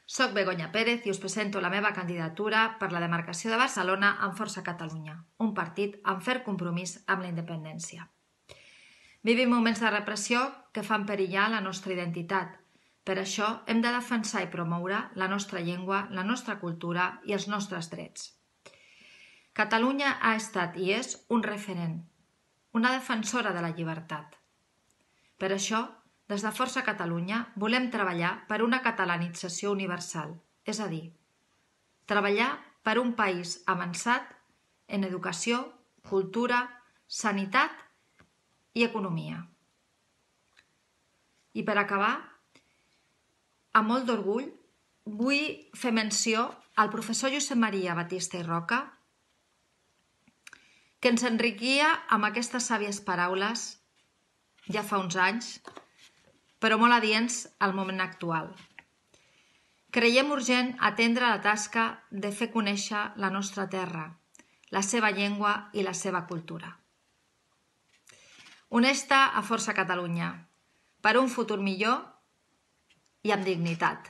Soc Begoña Pérez i us presento la meva candidatura per la demarcació de Barcelona amb Força Catalunya, un partit amb ferm compromís amb la independència. Vivim moments de repressió que fan perillar la nostra identitat. Per això hem de defensar i promoure la nostra llengua, la nostra cultura i els nostres drets. Catalunya ha estat i és un referent, una defensora de la llibertat. Per això, des de Força Catalunya volem treballar per una catalanització universal, és a dir, treballar per un país avançat en educació, cultura, sanitat i economia. I per acabar, amb molt d'orgull, vull fer menció al professor Josep Maria Batista i Roca, que ens enriquia amb aquestes sàvies paraules ja fa uns anys, però molt adients al moment actual. Creiem urgent atendre la tasca de fer conèixer la nostra terra, la seva llengua i la seva cultura. Uneix-te a Força Catalunya per un futur millor i amb dignitat.